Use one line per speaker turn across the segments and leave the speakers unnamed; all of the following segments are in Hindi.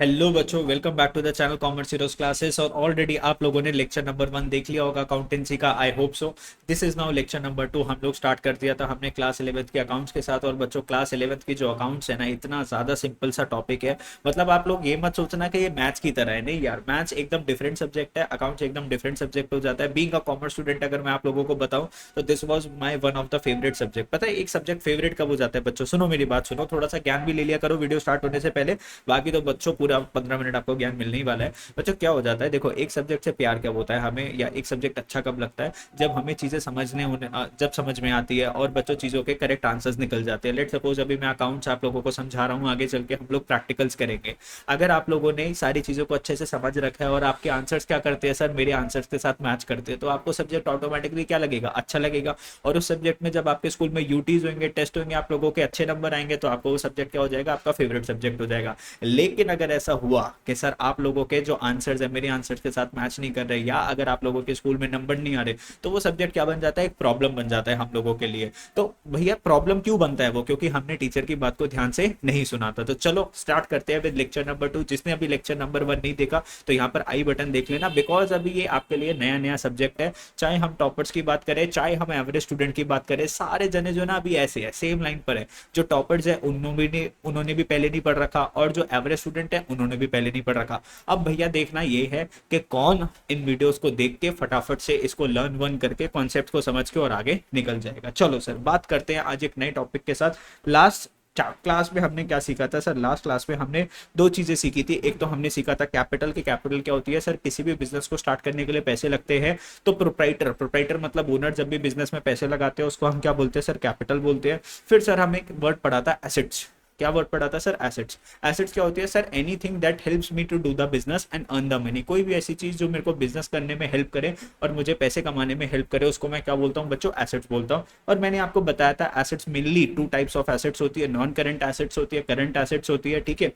हेलो बच्चों, welcome back to the channel Commerce Heroes classes. और ऑलरेडी आप लोगों ने लेक्चर नंबर 1 देख लिया होगा अकाउंटेंसी का। I hope so. This is now lecture number 2। हम लोग स्टार्ट कर दिया था हमने क्लास 11th के अकाउंट्स के साथ। और बच्चों, क्लास 11th की जो अकाउंट्स है ना, इतना ज़्यादा सिंपल सा टॉपिक है। मतलब आप लोग ये मत सोचना कि ये मैथ्स की तरह है। नहीं यार, मैथ्स एकदम डिफरेंट सब्जेक्ट है, अकाउंट्स एकदम डिफरेंट सब्जेक्ट हो जाता है। बीइंग अ कॉमर्स स्टूडेंट अगर मैं आप लोगों को बताऊं तो this was my one of the favourite subject. पता है एक सब्जेक्ट फेवरेट कब हो जाता है बच्चों? सुनो मेरी बात, सुनो, थोड़ा सा ज्ञान भी ले लिया करो वीडियो स्टार्ट होने से पहले। बाकी तो बच्चों पूरा 15 मिनट आपको ज्ञान मिलने ही वाला है। बच्चों क्या हो जाता है, देखो, एक सब्जेक्ट से प्यार कब होता है हमें, या एक सब्जेक्ट अच्छा कब लगता है? जब हमें चीजें समझने होने जब समझ में आती है और बच्चों चीजों के करेक्ट आंसर्स निकल जाते हैं। लेट सपोज अभी मैं अकाउंट्स आप लोगों को समझा रहा हूँ, आगे चल के हम लोग प्रैक्टिकल्स करेंगे। अगर आप लोगों ने सारी चीजों को अच्छे से समझ रखा है और आपके आंसर्स क्या करते हैं, सर मेरे आंसर्स के साथ मैच करते हैं, तो आपको सब्जेक्ट ऑटोमेटिकली क्या लगेगा? अच्छा लगेगा। और उस सब्जेक्ट में जब आपके स्कूल में यूटीज होंगे, टेस्ट होंगे, आप लोगों के अच्छे नंबर आएंगे, तो आपको वो सब्जेक्ट क्या हो जाएगा? आपका फेवरेट सब्जेक्ट हो जाएगा। लेकिन अगर ऐसा हुआ कि सर आप लोगों के जो आंसर्स है मेरे आंसर्स के साथ मैच नहीं कर रहे, या अगर आप लोगों के स्कूल में नंबर नहीं आ रहे, तो वो सब्जेक्ट क्या बन जाता है? एक प्रॉब्लम बन जाता है हम लोगों के लिए। तो भैया प्रॉब्लम क्यों बनता है वो? क्योंकि हमने टीचर की बात को ध्यान से नहीं सुना था। तो चलो स्टार्ट करते हैं विद लेक्चर नंबर 2। जिसने अभी लेक्चर नंबर 1 नहीं देखा तो यहाँ पर आई बटन देख लेना, बिकॉज अभी ये आपके लिए नया नया सब्जेक्ट है। चाहे हम टॉपर्स की बात करें, चाहे हम एवरेज स्टूडेंट की बात करें, सारे जने जो ना अभी ऐसे है, सेम लाइन पर है। जो टॉपर्स है उन्होंने भी पहले नहीं पढ़ रखा, और जो एवरेज स्टूडेंट है उन्होंने भी पहले नहीं पढ़ रखा। अब भैया देखना ये है कि कौन इन वीडियोस को देख के फटाफट से इसको लर्न वन करके कॉन्सेप्ट को समझ के और आगे निकल जाएगा। चलो सर, बात करते हैं आज एक नए टॉपिक के साथ। लास्ट क्लास में हमने क्या सीखा था सर? लास्ट क्लास में हमने दो चीजें सीखी थी। एक तो हमने सीखा था कैपिटल की। कैपिटल क्या होती है सर? किसी भी बिजनेस को स्टार्ट करने के लिए पैसे लगते हैं। तो प्रोप्राइटर, प्रोप्राइटर मतलब ओनर, जब भी बिजनेस में पैसे लगाते हैं उसको हम क्या बोलते हैं सर? कैपिटल बोलते हैं। फिर सर हमें एक वर्ड पढ़ा था एसेट्स। क्या वर्ड पढ़ा था सर? एसेट्स। एसेट्स क्या होती है sir? Anything that helps me to do the business and earn the money. कोई भी ऐसी चीज जो मेरे को बिजनेस करने में हेल्प करे और मुझे पैसे कमाने में हेल्प करे, उसको मैं क्या बोलता हूँ बच्चों? एसेट्स बोलता हूँ। और मैंने आपको बताया था assets mainly two types of assets होती है। नॉन करंट एसेट्स होती है, करंट एसेट्स होती है। ठीक है।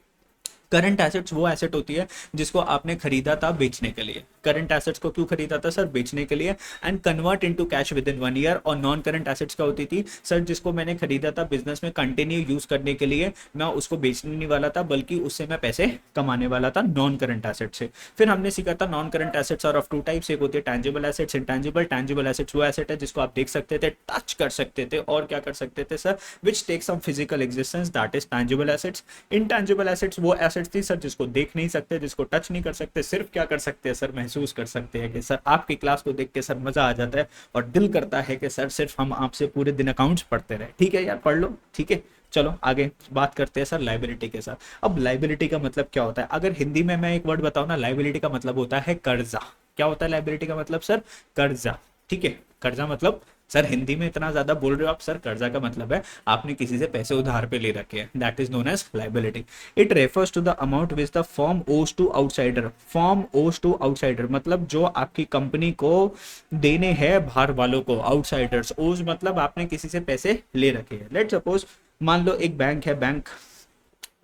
करंट एसेट्स वो एसेट होती है जिसको आपने खरीदा था बेचने के लिए। करंट एसेट्स को क्यों खरीदा था सर? बेचने के लिए। And convert into cash with in 1 year. और नॉन करंट एसेट्स क्या होती थी सर? जिसको मैंने खरीदा था बिजनेस में कंटिन्यू यूज करने के लिए, मैं उसको बेचने नहीं वाला था, बल्कि उससे मैं पैसे कमाने वाला था नॉन करंट एसेट से। फिर हमने सीखा था non current assets are of two types. एक होती है tangible assets, intangible. Tangible assets वो एसेट है जिसको आप देख सकते थे, टच कर सकते थे, और क्या कर सकते थे sir? Which take some physical existence, that is tangible assets. Intangible assets वो एसेट्स थी सर जिसको देख नहीं सकते, जिसको टच नहीं कर सकते, सिर्फ क्या कर सकते हैं सर? महसूस कर सकते हैं। कि सर आपकी क्लास को देख के सर मजा आ जाता है और दिल करता है कि सर सिर्फ हम आपसे पूरे दिन अकाउंट्स पढ़ते रहे। ठीक है यार, पढ़ लो। ठीक है। चलो आगे बात करते हैं सर लाइबिलिटी के साथ। अब लाइबिलिटी का मतलब क्या होता है? अगर हिंदी में मैं एक वर्ड बताऊं ना, लाइबिलिटी का मतलब होता है कर्जा। क्या होता है लाइबिलिटी का मतलब सर? कर्जा। ठीक है। कर्जा मतलब सर हिंदी में इतना ज्यादा बोल रहे हो आप सर? कर्जा का मतलब है आपने किसी से पैसे उधार पे ले रखे हैं, that is known as liability. It refers to the amount which the firm owes to outsider. Firm owes to outsider मतलब जो आपकी कंपनी को देने हैं बाहर वालों को। आउटसाइडर्स, ओज मतलब आपने किसी से पैसे ले रखे हैं। लेट सपोज मान लो एक बैंक है, बैंक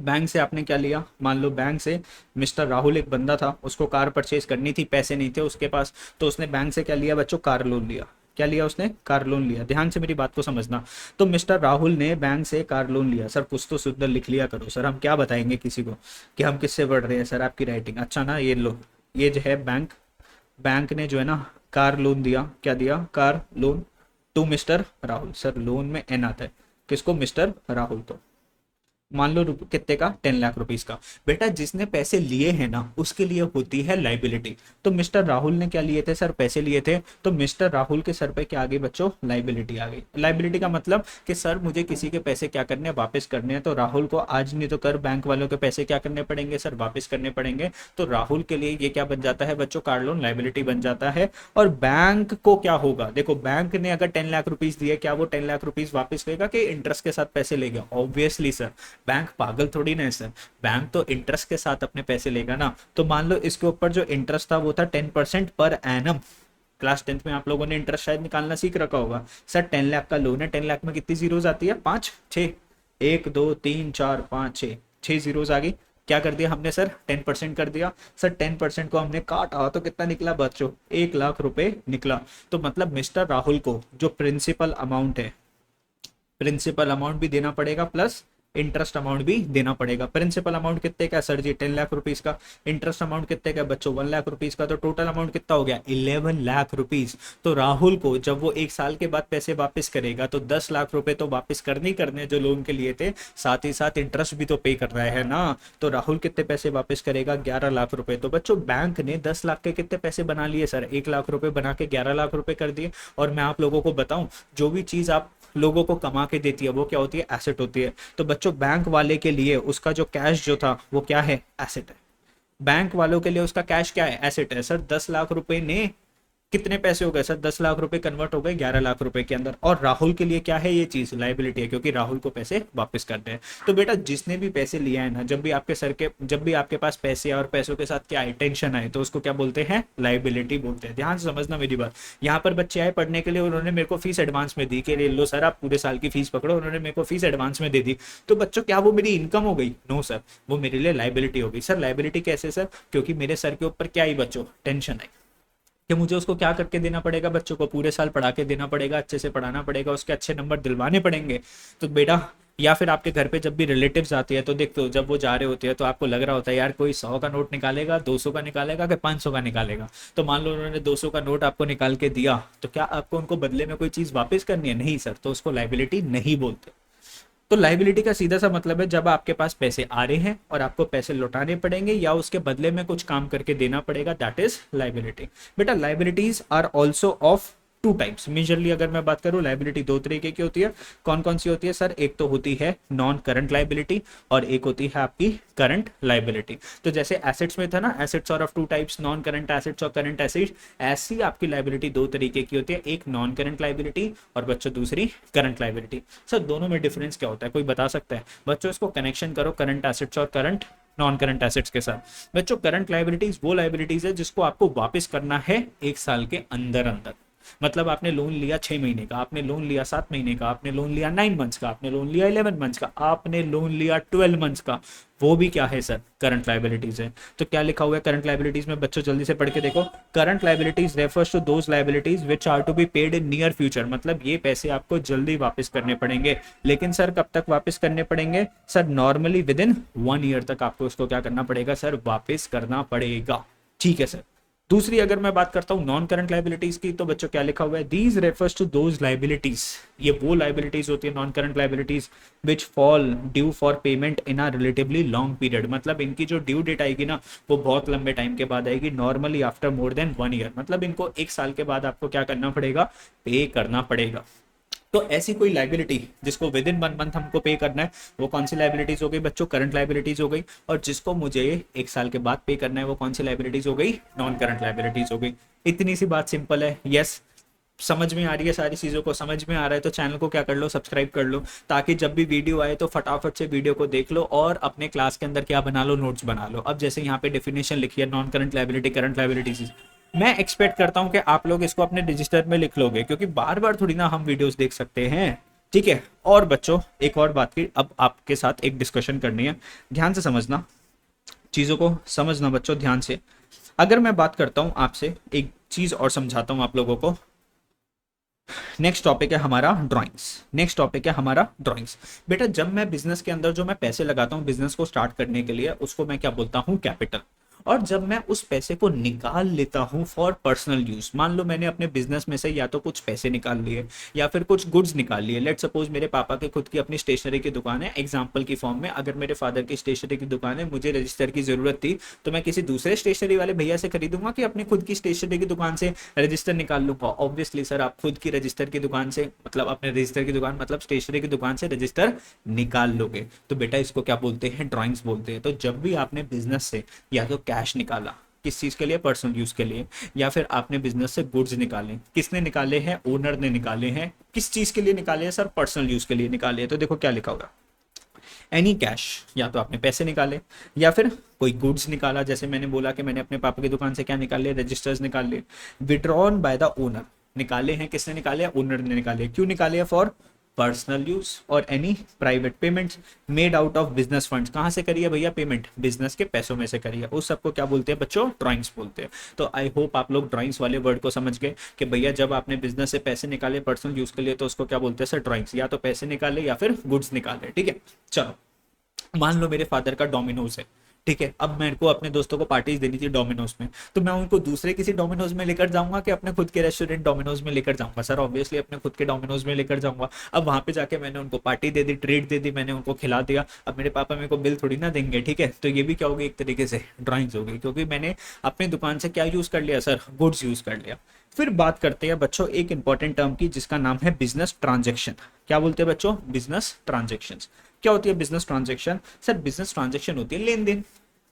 बैंक से आपने क्या लिया? मान लो बैंक से मिस्टर राहुल एक बंदा था, उसको कार परचेज करनी थी, पैसे नहीं थे उसके पास, तो उसने बैंक से क्या लिया बच्चों? कार लोन लिया। क्या लिया उसने? कार लोन लिया। ध्यान से मेरी बात को समझना। तो मिस्टर राहुल ने बैंक से कार लोन लिया। सर कुछ तो शुद्ध लिख लिया करो सर, हम क्या बताएंगे किसी को कि हम किससे पढ़ रहे हैं? सर आपकी राइटिंग अच्छा ना। ये लो, ये जो है बैंक, बैंक ने जो है ना कार लोन दिया। क्या दिया? Car loan to mister Rahul. Sir loan में एन आता है, किसको? मिस्टर राहुल। तो मान लो कितने का? 10 लाख रुपीज का। बेटा जिसने पैसे लिए हैं ना उसके लिए होती है लाइबिलिटी। तो मिस्टर राहुल ने क्या लिए थे सर? पैसे लिए थे। तो मिस्टर राहुल के सर पे क्या आ गई बच्चों? लाइबिलिटी आ गई। लाइबिलिटी का मतलब कि सर मुझे किसी के पैसे क्या करने हैं? वापस करने हैं। तो राहुल को आज नहीं तो कर बैंक वालों के पैसे क्या करने पड़ेंगे सर? वापस करने पड़ेंगे। तो राहुल के लिए ये क्या बन जाता है बच्चों? कार लोन लाइबिलिटी बन जाता है। और बैंक को क्या होगा? देखो बैंक ने अगर 10 लाख रुपीज दिए, क्या वो 10 लाख रुपीज वापस लेगा कि इंटरेस्ट के साथ पैसे लेगा? ऑब्वियसली सर, बैंक पागल थोड़ी ना है सर। बैंक तो इंटरेस्ट के साथ अपने पैसे लेगा ना। तो मान लो इसके ऊपर जो इंटरेस्ट था वो था 10% पर एनम। क्लास 10th में आप लोगों ने इंटरेस्ट शायद निकालना सीख रखा होगा। सर 10 लाख का लोन है, 10 लाख में कितनी जीरोज आती है? 5 6। 1 2 3 4 5 6, 6 जीरोज आ गई। क्या कर दिया हमने सर? 10% कर दिया। सर 10% को हमने काटा तो कितना निकला बच्चों? 1 लाख रुपए निकला। तो मतलब मिस्टर राहुल को जो प्रिंसिपल अमाउंट है, प्रिंसिपल अमाउंट भी देना पड़ेगा प्लस इंटरेस्ट अमाउंट भी देना पड़ेगा। प्रिंसिपल अमाउंट कितने का सर जी? 10 लाख रुपीज का। इंटरेस्ट अमाउंट कितने का बच्चों? 1 लाख रुपीज का। तो टोटल अमाउंट कितना हो गया? 11 लाख रुपीज। तो राहुल को जब वो 1 साल के बाद पैसे वापस करेगा तो 10 लाख रुपए तो वापस करने ही करने जो लोन के लिए थे, साथ ही साथ इंटरेस्ट भी तो पे कर रहा है ना। तो राहुल कितने पैसे वापस करेगा? 11 लाख रुपए। तो बच्चों बैंक ने 10 लाख के कितने पैसे बना लिए सर? 1 लाख रुपए बना के 11 लाख रुपए कर दिए। और मैं आप लोगों को बताऊं, जो भी चीज आप लोगों को कमा के देती है वो क्या होती है? एसेट होती है। तो बच्चों बैंक वाले के लिए उसका जो कैश जो था वो क्या है? एसेट है। बैंक वालों के लिए उसका कैश क्या है? एसेट है। सर 10 लाख रुपए ने कितने पैसे हो गए सर? 10 लाख रुपए कन्वर्ट हो गए 11 लाख रुपए के अंदर। और राहुल के लिए क्या है? ये चीज लाइबिलिटी है, क्योंकि राहुल को पैसे वापस करने हैं। तो बेटा जिसने भी पैसे लिया है ना, जब भी आपके पास पैसे और पैसों के साथ क्या है? टेंशन आए, तो उसको क्या बोलते हैं? लाइबिलिटी बोलते हैं। ध्यान से समझना मेरी बात। यहाँ पर बच्चे आए पढ़ने के लिए, उन्होंने मेरे को फीस एडवांस में दी कि लो सर आप पूरे साल की फीस पकड़ो। उन्होंने मेरे को फीस एडवांस में दे दी। तो बच्चों क्या वो मेरी इनकम हो गई? नो सर, वो मेरे लिए लाइबिलिटी हो गई। सर लाइबिलिटी कैसे सर? क्योंकि मेरे सर के ऊपर क्या आई बच्चों? टेंशन आई कि मुझे उसको क्या करके देना पड़ेगा? बच्चों को पूरे साल पढ़ा के देना पड़ेगा, अच्छे से पढ़ाना पड़ेगा, उसके अच्छे नंबर दिलवाने पड़ेंगे। तो बेटा, या फिर आपके घर पे जब भी रिलेटिव्स आते हैं तो देखते हो जब वो जा रहे होते हैं तो आपको लग रहा होता है यार कोई 100 का नोट निकालेगा, 200 का निकालेगा कि 500 का निकालेगा। तो मान लो उन्होंने 200 का नोट आपको निकाल के दिया, तो क्या आपको उनको बदले में कोई चीज वापस करनी है? नहीं सर, तो उसको लाइबिलिटी नहीं बोलते। तो लाइबिलिटी का सीधा सा मतलब है जब आपके पास पैसे आ रहे हैं और आपको पैसे लौटाने पड़ेंगे या उसके बदले में कुछ काम करके देना पड़ेगा, दैट इज लाइबिलिटी। बेटा liabilities are also of two types. Majorly अगर मैं बात करूं, लाइबिलिटी दो तरीके की होती है। कौन कौन सी होती है सर? एक तो होती है नॉन करंट लाइबिलिटी और एक होती है आपकी करंट लाइबिलिटी। तो जैसे एसेट्स में था ना, assets are of two types, non current assets और करंट एसेट्स। ऐसी आपकी लाइबिलिटी दो तरीके की होती है, एक नॉन करंट लाइबिलिटी और बच्चों दूसरी करंट लाइबिलिटी। सर दोनों में डिफरेंस क्या होता है, कोई बता सकता है? बच्चों इसको कनेक्शन करो करंट एसेट्स और करंट नॉन करंट एसेट्स के साथ। बच्चों करंट लाइबिलिटीज वो लाइबिलिटीज है जिसको आपको वापस करना है 1 साल के अंदर अंदर। मतलब आपने लोन लिया 6 महीने का, आपने लोन लिया 7 महीने का, आपने लोन लिया 9 मंथ्स का, आपने लोन लिया 11 मंथ्स का, आपने लोन लिया 12 मंथ्स का, वो भी क्या है सर? करंट लाइबिलिटीज है। तो क्या लिखा हुआ है करंट लाइबिलिटीज में बच्चों? जल्दी से पढ़ के देखो। Current liabilities refers to those liabilities which are to be paid in near future. मतलब ये पैसे आपको जल्दी वापस करने पड़ेंगे। लेकिन सर कब तक वापस करने पड़ेंगे sir? Normally with in 1 year तक आपको उसको क्या करना पड़ेगा सर? वापस करना पड़ेगा। ठीक है सर। दूसरी अगर मैं बात करता हूं नॉन करंट लाइबिलिटीज की, तो बच्चों क्या लिखा हुआ है? These refers to those liabilities. ये वो लाइबिलिटीज होती है non current liabilities which fall due for payment in a relatively long period. मतलब इनकी जो ड्यू डेट आएगी ना वो बहुत लंबे टाइम के बाद आएगी, normally after more than 1 year. मतलब इनको 1 साल के बाद आपको क्या करना पड़ेगा? पे करना पड़ेगा। तो ऐसी कोई लाइबिलिटी जिसको विद इन 1 मंथ हमको पे करना है, वो कौन सी लाइबिलिटीज हो गई बच्चों? करंट लाइबिलिटीज हो गई। और जिसको मुझे 1 साल के बाद पे करना है वो कौन सी लाइबिलिटीज हो गई? नॉन करंट लाइबिलिटीज हो गई। इतनी सी बात सिंपल है। यस, समझ में आ रही है सारी चीज़ों को? समझ में आ रहा है तो चैनल को क्या कर लो? सब्सक्राइब कर लो, ताकि जब भी वीडियो आए तो फटाफट से वीडियो को देख लो और अपने क्लास के अंदर क्या बना लो? नोट्स बना लो। अब जैसे यहाँ पे डेफिनेशन लिखी है non current liability, current liabilities, मैं एक्सपेक्ट करता हूं कि आप लोग इसको अपने रजिस्टर में लिख लोगे, क्योंकि बार बार थोड़ी ना हम वीडियोस देख सकते हैं। ठीक है। और बच्चों एक और बात की अब आपके साथ एक डिस्कशन करनी है, ध्यान से समझना, चीज़ों को समझना बच्चों ध्यान से। अगर मैं बात करता हूं आपसे, एक चीज़ और समझाता हूं आप लोगों को। नेक्स्ट टॉपिक है हमारा ड्राइंग्स। नेक्स्ट टॉपिक है हमारा ड्राइंग्स। बेटा जब मैं बिजनेस के अंदर जो मैं पैसे लगाता हूँ बिजनेस को स्टार्ट करने के लिए, उसको मैं क्या बोलता हूँ? कैपिटल। और जब मैं उस पैसे को निकाल लेता हूं फॉर पर्सनल यूज, मान लो मैंने अपने बिजनेस में से या तो कुछ पैसे निकाल लिए या फिर कुछ गुड्स निकाल लिए। लेट सपोज मेरे पापा के खुद की अपनी स्टेशनरी की दुकान है, एग्जांपल की फॉर्म में अगर मेरे फादर की स्टेशनरी की दुकान है, मुझे रजिस्टर की जरूरत थी, तो मैं किसी दूसरे स्टेशनरी वाले भैया से खरीदूंगा कि अपनी खुद की स्टेशनरी की दुकान से रजिस्टर निकाल लूंगा? ऑब्वियसली सर आप खुद की रजिस्टर की दुकान से, मतलब अपने रजिस्टर की दुकान मतलब स्टेशनरी की दुकान से रजिस्टर निकाल लोगे। तो बेटा इसको क्या बोलते हैं? ड्राइंग्स बोलते हैं। तो जब भी आपने बिजनेस से या तो कैश निकाला, किस चीज के लिए? पर्सनल यूज के लिए, या फिर आपने बिजनेस से गुड्स निकाले, किसने निकाले हैं? ओनर ने निकाले हैं। किस चीज के लिए निकाले हैं सर? पर्सनल यूज के लिए निकाले हैं। तो देखो क्या लिखा होगा? एनी कैश, या तो आपने पैसे निकाले या फिर कोई गुड्स निकाला। जैसे मैंने बोला कि मैंने अपने पापा की दुकान से क्या निकाले? रजिस्टर्स निकाल लिए। विड्रॉन बाय द ओनर, निकाले हैं, किसने निकाले? ओनर ने निकाले। क्यों निकाले हैं? For personal use. और any private payments made out of business funds, कहां से करिए भैया पेमेंट? बिजनेस के पैसों में से करिए। उस सबको क्या बोलते हैं बच्चों? ड्राइंग्स बोलते हैं। तो आई होप आप लोग ड्राइंग्स वाले वर्ड को समझ गए कि भैया जब आपने बिजनेस से पैसे निकाले पर्सनल यूज के लिए तो उसको क्या बोलते हैं सर? ड्राइंग्स। या तो पैसे निकाले या फिर गुड्स निकाले। ठीक है, चलो मान लो मेरे फादर का डोमिनोज है, ठीक है, अब मेरे को अपने दोस्तों को पार्टीज देनी थी डोमिनोज में, तो मैं उनको दूसरे किसी डोमिनोज में लेकर जाऊंगा कि अपने खुद के रेस्टोरेंट डोमिनोज में लेकर जाऊंगा? सर ऑब्वियसली अपने खुद के डोमिनोज में लेकर जाऊंगा। अब वहां पे जाके मैंने उनको पार्टी दे दी, ट्रीट दे दी, मैंने उनको खिला दिया, अब मेरे पापा मेरे को बिल थोड़ी ना देंगे, ठीक है, तो ये भी क्या होगी, एक तरीके से ड्राइंग्स हो गई, क्योंकि मैंने अपनी दुकान से क्या यूज कर लिया सर, गुड्स यूज कर लिया। फिर बात करते हैं बच्चों एक इंपॉर्टेंट टर्म की जिसका नाम है बिजनेस ट्रांजेक्शन। क्या बोलते हैं बच्चों, बिजनेस ट्रांजेक्शन। क्या होती है business transaction? Sir business transaction होती है लेन देन,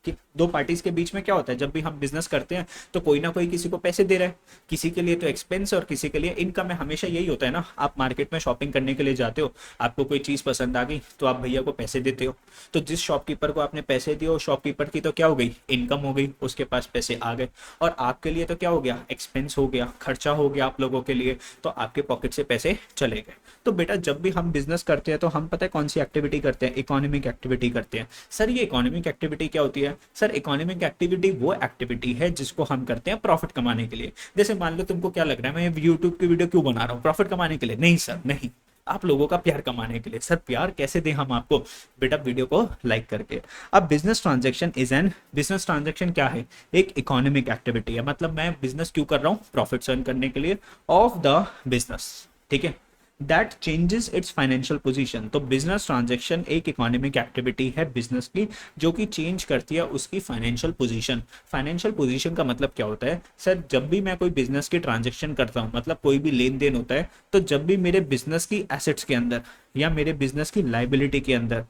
कि दो पार्टीज के बीच में क्या होता है, जब भी हम बिजनेस करते हैं तो कोई ना कोई किसी को पैसे दे रहा है, किसी के लिए तो एक्सपेंस और किसी के लिए इनकम है। हमेशा यही होता है ना, आप मार्केट में शॉपिंग करने के लिए जाते हो, आपको कोई चीज पसंद आ गई तो आप भैया को पैसे देते हो, तो जिस शॉपकीपर को आपने पैसे दिए वो शॉपकीपर की तो क्या हो गई, इनकम हो गई, उसके पास पैसे आ गए, और आपके लिए तो क्या हो गया, एक्सपेंस हो गया, खर्चा हो गया आप लोगों के लिए, तो आपके पॉकेट से पैसे चले गए। तो बेटा जब भी हम बिजनेस करते हैं तो हम पता है कौन सी एक्टिविटी करते हैं, इकोनॉमिक एक्टिविटी करते हैं। सर ये इकोनॉमिक एक्टिविटी क्या होती है? सर इकोनॉमिक एक्टिविटी वो एक्टिविटी है जिसको हम करते हैं प्रॉफिट कमाने के लिए। जैसे मान लो तुमको क्या लग रहा है, मैं यूट्यूब की वीडियो क्यों बना रहा हूँ, प्रॉफिट कमाने के लिए? नहीं सर नहीं, आप लोगों का प्यार कमाने के लिए। सर प्यार कैसे दें हम आपको? बेटा वीडियो को लाइक करके। अब business transaction is an, business transaction क्या है, एक इकोनॉमिक एक्टिविटी है, मतलब मैं बिजनेस क्यों कर रहा हूँ, प्रॉफिट अर्न करने के लिए ऑफ द बिजनेस, ठीक है, that changes it's financial position. तो बिजनेस ट्रांजैक्शन एक इकोनॉमिक एक्टिविटी है बिजनेस की जो कि चेंज करती है उसकी फाइनेंशियल पोजीशन। फाइनेंशियल पोजीशन का मतलब क्या होता है सर, जब भी मैं कोई बिजनेस की ट्रांजैक्शन करता हूं, मतलब कोई भी लेन देन होता है, तो जब भी मेरे बिजनेस की एसेट्स के अंदर या मेरे बिजनेस की लाइबिलिटी के अंदर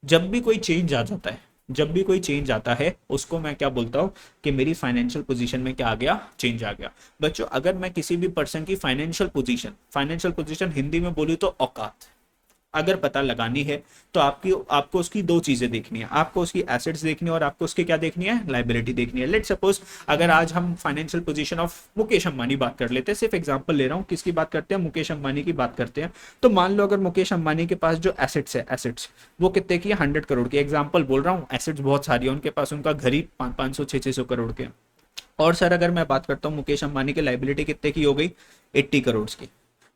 जब भी कोई चेंज आ जाता है, जब भी कोई चेंज आता है उसको मैं क्या बोलता हूँ कि मेरी फाइनेंशियल पोजीशन में क्या आ गया, चेंज आ गया। बच्चों अगर मैं किसी भी पर्सन की financial position, financial position Hindi में बोलूँ तो औकात अगर पता लगानी है, तो आपको उसकी दो चीजें देखनी है, आपको उसकी एसेट्स देखनी है और आपको उसकी क्या देखनी है, लाइबिलिटी देखनी है। लेट सपोज अगर आज हम financial position of Mukesh Ambani बात कर लेते हैं, सिर्फ एग्जांपल ले रहा हूँ, किसकी बात करते हैं, मुकेश अंबानी की बात करते हैं। तो मान लो अगर मुकेश अंबानी के पास जो एसेट्स है, एसेट्स वो कितने की है, 100 करोड़ की, एग्जाम्पल बोल रहा हूँ, एसेट्स बहुत सारी है उनके पास, उनका घर ही 500 600 करोड़ के। और सर अगर मैं बात करता हूँ मुकेश अंबानी की लाइबिलिटी कितने की हो गई, 80 करोड़ की।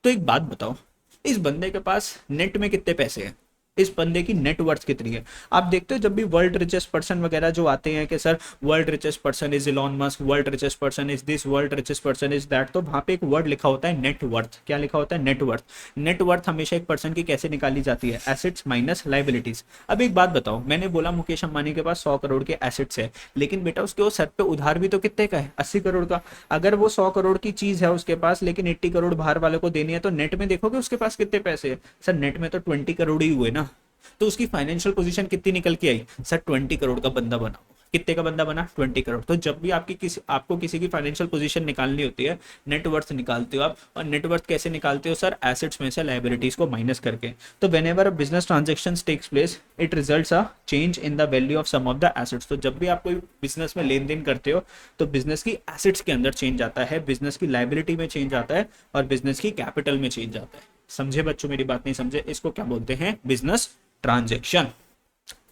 तो एक बात बताओ, इस बंदे के पास नेट में कितने पैसे हैं, इस बंदे की नेटवर्थ कितनी है? आप देखते हो जब भी वर्ल्ड रिचेस्ट पर्सन वगैरह जो आते हैं कि sir world richest person is Elon Musk, world richest person is this, world richest person is that, तो वहां पे एक वर्ड लिखा होता है नेटवर्थ। क्या लिखा होता है, नेटवर्थ। नेटवर्थ हमेशा एक पर्सन की कैसे निकाली जाती है, एसेट्स माइनस लाइबिलिटीज। अब एक बात बताओ, मैंने बोला मुकेश अंबानी के पास 100 करोड़ के एसेट्स है, लेकिन बेटा उसके वो सर पे उधार भी तो कितने का है, 80 करोड़ का। अगर वो 100 करोड़ की चीज है उसके पास, लेकिन 80 करोड़ बाहर वाले को देनी है, तो नेट में देखोगे उसके पास कितने पैसे है? सर नेट में तो 20 करोड़ ही हुए ना, तो उसकी फाइनेंशियल पोजीशन कितनी निकल के आई, सर 20 करोड़ का बंदा बना। कितने का बंदा बना, 20 करोड़। तो जब भी आपको किसी की फाइनेंशियल पोजीशन निकालनी होती है, नेटवर्थ निकालते हो आप, और नेटवर्थ कैसे निकालते हो सर, एसेट्स में से लाइबिलिटीज को माइनस करके। तो whenever business transaction takes place it results a change in the value of some of the assets. तो जब भी आप कोई बिजनेस में लेन देन करते हो तो बिजनेस की एसेट्स के अंदर चेंज आता है, बिजनेस की लाइबिलिटी में चेंज आता है, और बिजनेस की कैपिटल में चेंज आता है। समझे बच्चों मेरी बात? नहीं समझे? इसको क्या बोलते हैं, बिजनेस ट्रांजैक्शन।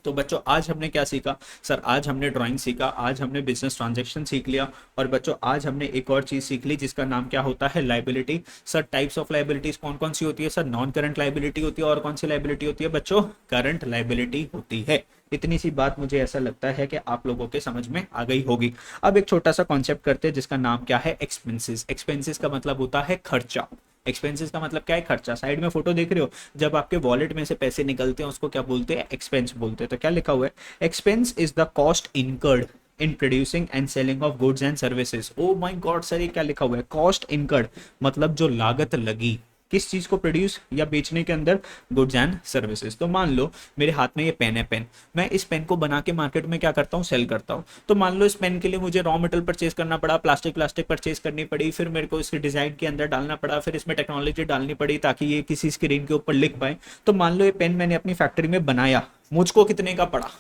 तो बच्चों आज हमने क्या सीखा सर, आज हमने ड्राइंग सीखा, आज हमने बिजनेस ट्रांजैक्शन सीख लिया, और बच्चों आज हमने एक और चीज सीख ली जिसका नाम क्या होता है, liability. Sir types of liabilities कौन कौन सी होती है? सर नॉन करंट लाइबिलिटी होती है, और कौन सी लाइबिलिटी होती है बच्चों, करंट लाइबिलिटी होती है। इतनी सी बात मुझे ऐसा लगता है कि आप लोगों के समझ में आ गई होगी। अब एक छोटा सा कॉन्सेप्ट करते हैं जिसका नाम क्या है, एक्सपेंसेस। एक्सपेंसेस का मतलब होता है खर्चा। एक्सपेंसेस का मतलब क्या है, खर्चा। साइड में फोटो देख रहे हो, जब आपके वॉलेट में से पैसे निकलते हैं उसको क्या बोलते हैं, एक्सपेंस बोलते हैं। तो क्या लिखा हुआ है, expense is the cost incurred in producing and selling of goods and services. Oh my God sir, ये क्या लिखा हुआ है, कॉस्ट इनकर्ड मतलब जो लागत लगी किस चीज को प्रोड्यूस या बेचने के अंदर, गुड्स एंड सर्विसेज। तो मान लो मेरे हाथ में ये पेन है, पेन, मैं इस पेन को बना के मार्केट में क्या करता हूँ, सेल करता हूँ। तो मान लो इस पेन के लिए मुझे रॉ मटेरियल परचेज करना पड़ा, प्लास्टिक परचेज करनी पड़ी, फिर मेरे को इसके डिजाइन के अंदर डालना पड़ा, फिर इसमें टेक्नोलॉजी डालनी पड़ी ताकि ये किसी स्क्रीन के ऊपर लिख पाए। तो मान लो ये पेन मैंने अपनी फैक्ट्री में बनाया, मुझको कितने का पड़ा,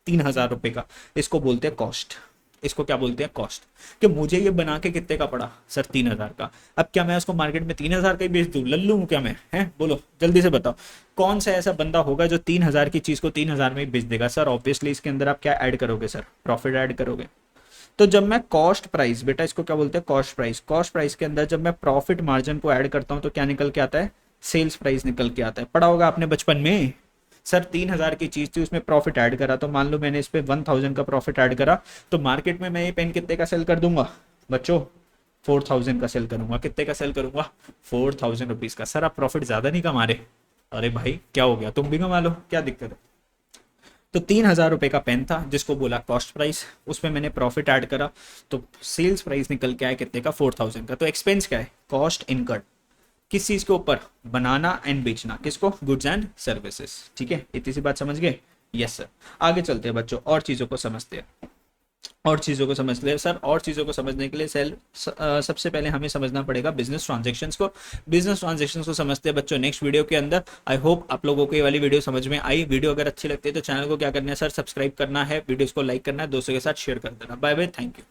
3000 रुपए का। इसको बोलते हैं कॉस्ट, इसको क्या बोलते हैं, कॉस्ट। कि मुझे ये बना के कितने का पड़ा सर, 3000 का। अब क्या मैं उसको मार्केट में 3000 का ही बेच दूं, लल्लू हूं क्या मैं, है बोलो जल्दी से बताओ, कौन सा ऐसा बंदा होगा जो 3000 की चीज को 3000 में ही बेच देगा? सर ऑब्वियसली इसके अंदर आप क्या ऐड करोगे सर, प्रॉफिट ऐड करोगे। तो जब मैं कॉस्ट प्राइस, बेटा इसको क्या बोलते हैं, कॉस्ट प्राइस। कॉस्ट प्राइस के अंदर जब मैं प्रॉफिट मार्जिन को ऐड करता हूं तो क्या निकल के आता है, सेल्स प्राइस निकल के आता है। पढ़ा होगा आपने बचपन में, सर 3,000 की चीज थी, उसमें प्रॉफिट ऐड करा, तो मान लो मैंने इस पे 1,000 का प्रॉफिट ऐड करा, तो मार्केट में मैं ये पेन कितने का सेल कर दूंगा बच्चों? 4,000 का सेल करूंगा। कितने का सेल करूंगा? 4,000 रुपीज का। सर आप प्रॉफिट ज्यादा नहीं कमा रहे? अरे भाई क्या हो गया, तुम भी कमा लो, क्या दिक्कत है? तो 3,000 रुपए का पेन था जिसको बोला कॉस्ट प्राइस, उसमें मैंने प्रॉफिट ऐड करा, तो सेल्स प्राइस निकल के आया कितने का? 4,000 का। तो एक्सपेंस क्या है? Cost incurred. किस चीज के ऊपर? बनाना एंड बेचना। किसको? Goods and services. ठीक है, इतनी सी बात समझ गए? Yes sir. आगे चलते हैं बच्चों, और चीजों को समझते हैं, और चीज़ों को समझ ले सर। और चीज़ों को समझने के लिए सबसे पहले हमें समझना पड़ेगा बिजनेस ट्रांजैक्शंस को। बिजनेस ट्रांजैक्शंस को समझते हैं बच्चों नेक्स्ट वीडियो के अंदर। आई होप आप लोगों को ये वाली वीडियो समझ में आई। वीडियो अगर अच्छी लगती है तो चैनल को क्या करना है सर? सब्सक्राइब करना है, वीडियोस को लाइक करना है, दोस्तों के साथ शेयर कर देना। Bye bye, thank you.